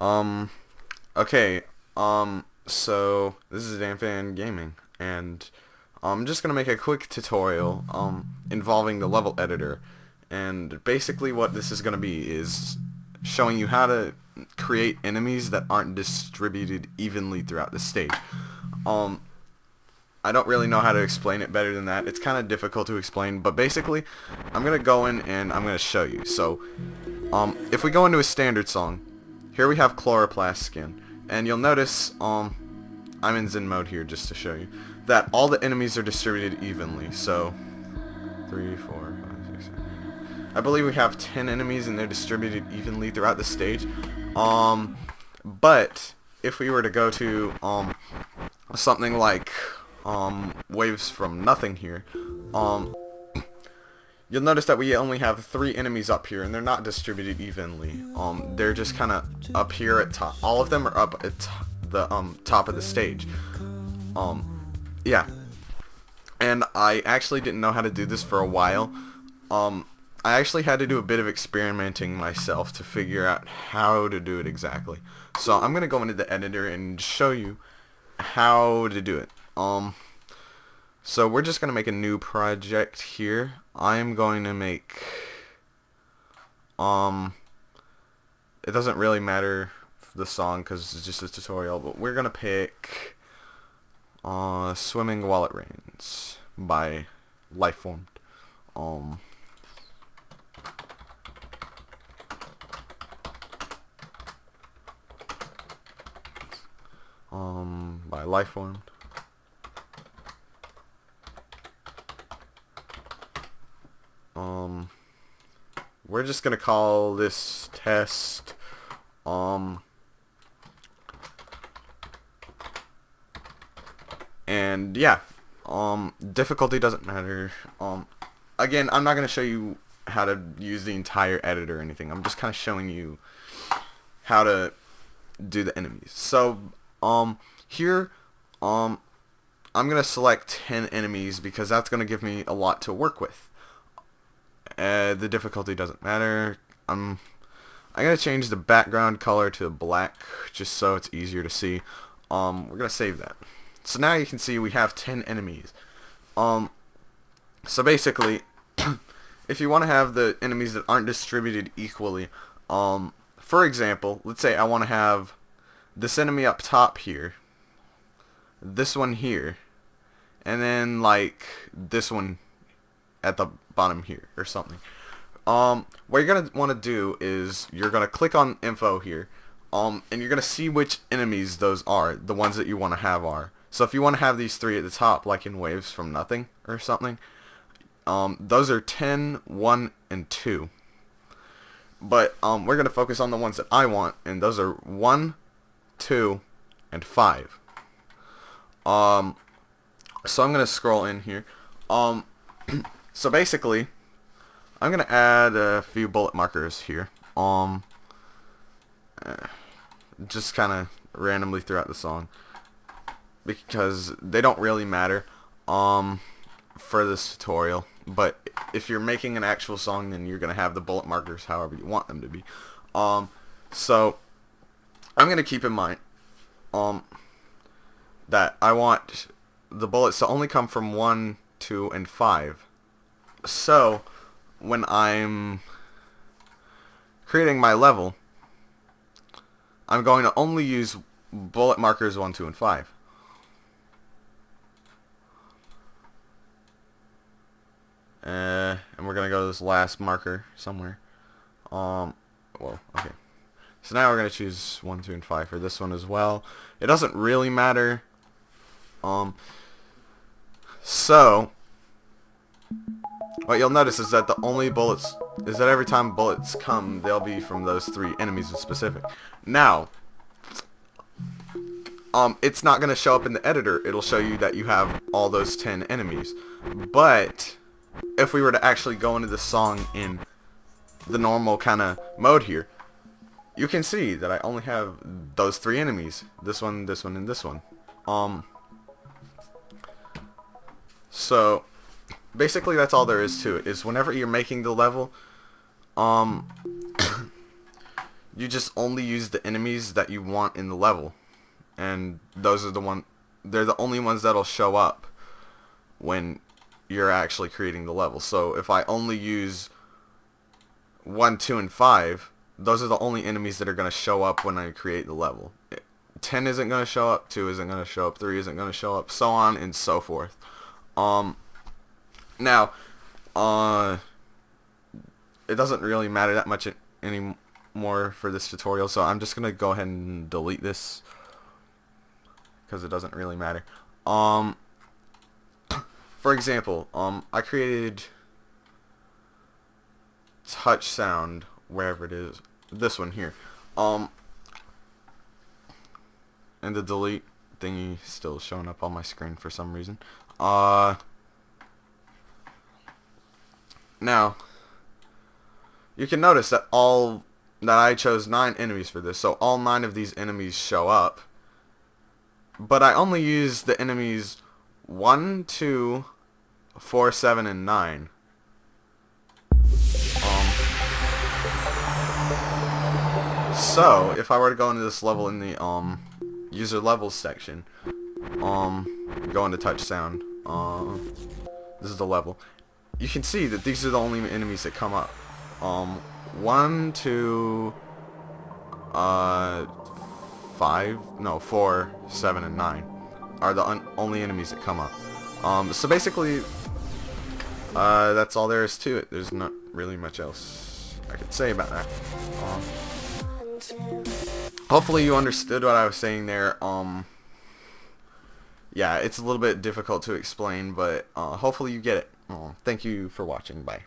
Um, okay, so this is DanFan Gaming, and I'm just gonna make a quick tutorial, involving the level editor, and basically what this is gonna be is showing you how to create enemies that aren't distributed evenly throughout the stage. Um, I don't really know how to explain it better than that. It's kind of difficult to explain, but basically, I'm gonna go in and I'm gonna show you. So, if we go into a standard song, here we have Chloroplast skin, and you'll notice, I'm in Zen mode here just to show you, that all the enemies are distributed evenly. So, 3, 4, 5, 6, 7, 8. I believe we have 10 enemies and they're distributed evenly throughout the stage. But if we were to go to, something like, waves from nothing here, you'll notice that we only have 3 enemies up here, and they're not distributed evenly. They're just kind of up here at top. All of them are up at the top of the stage. Yeah. And I actually didn't know how to do this for a while. I actually had to do a bit of experimenting myself to figure out how to do it exactly. So I'm gonna go into the editor and show you how to do it. So we're just gonna make a new project here. I'm going to make, it doesn't really matter for the song because it's just a tutorial, but we're gonna pick Swimming While It Rains by Lifeformed. By Lifeformed. We're just gonna call this test, and yeah, difficulty doesn't matter. Again, I'm not gonna show you how to use the entire editor or anything. I'm just kind of showing you how to do the enemies. So, here, I'm gonna select 10 enemies because that's gonna give me a lot to work with. The difficulty doesn't matter. I'm gonna change the background color to black just so it's easier to see. We're gonna save that. So now you can see we have 10 enemies. So basically, if you want to have the enemies that aren't distributed equally, for example, let's say I want to have this enemy up top here, this one here, and then like this one at the bottom here or something. What you're gonna want to do is you're gonna click on info here, and you're gonna see which enemies those are, the ones that you want to have are. So if you want to have these 3 at the top, like in Waves from Nothing or something, those are 10, 1, and 2. But we're gonna focus on the ones that I want, and those are 1, 2, and 5. So I'm gonna scroll in here. So basically, I'm gonna add a few bullet markers here. Just kind of randomly throughout the song because they don't really matter for this tutorial. But if you're making an actual song, then you're gonna have the bullet markers however you want them to be. So I'm gonna keep in mind that I want the bullets to only come from 1, 2, and 5. So when I'm creating my level, I'm going to only use bullet markers 1, 2, and 5. And we're gonna go to this last marker somewhere. Well, okay. So now we're gonna choose 1, 2, and 5 for this one as well. It doesn't really matter. So what you'll notice is that the only bullets is that every time bullets come, they'll be from those 3 enemies in specific. Now, it's not gonna show up in the editor. It'll show you that you have all those 10 enemies. But if we were to actually go into the song in the normal kind of mode here, you can see that I only have those 3 enemies. This one, and this one. So basically that's all there is to it, is whenever you're making the level, you just only use the enemies that you want in the level, and those are they're the only ones that'll show up when you're actually creating the level. So if I only use 1, 2, and 5, those are the only enemies that are going to show up when I create the level. 10 isn't going to show up, 2 isn't going to show up, 3 isn't going to show up, so on and so forth. Now, it doesn't really matter that much anymore for this tutorial, so I'm just going to go ahead and delete this because it doesn't really matter. For example, I created touch sound, wherever it is, this one here, and the delete thingy still showing up on my screen for some reason. Now you can notice that I chose 9 enemies for this, so all 9 of these enemies show up, but I only use the enemies 1, 2, 4, 7, and 9. So if I were to go into this level in the user levels section, go into touch sound, this is the level, you can see that these are the only enemies that come up. 1, 2, 4, 7, and 9 are the only enemies that come up. So basically, that's all there is to it. There's not really much else I could say about that. Hopefully you understood what I was saying there. Yeah, it's a little bit difficult to explain, but hopefully you get it. Thank you for watching. Bye.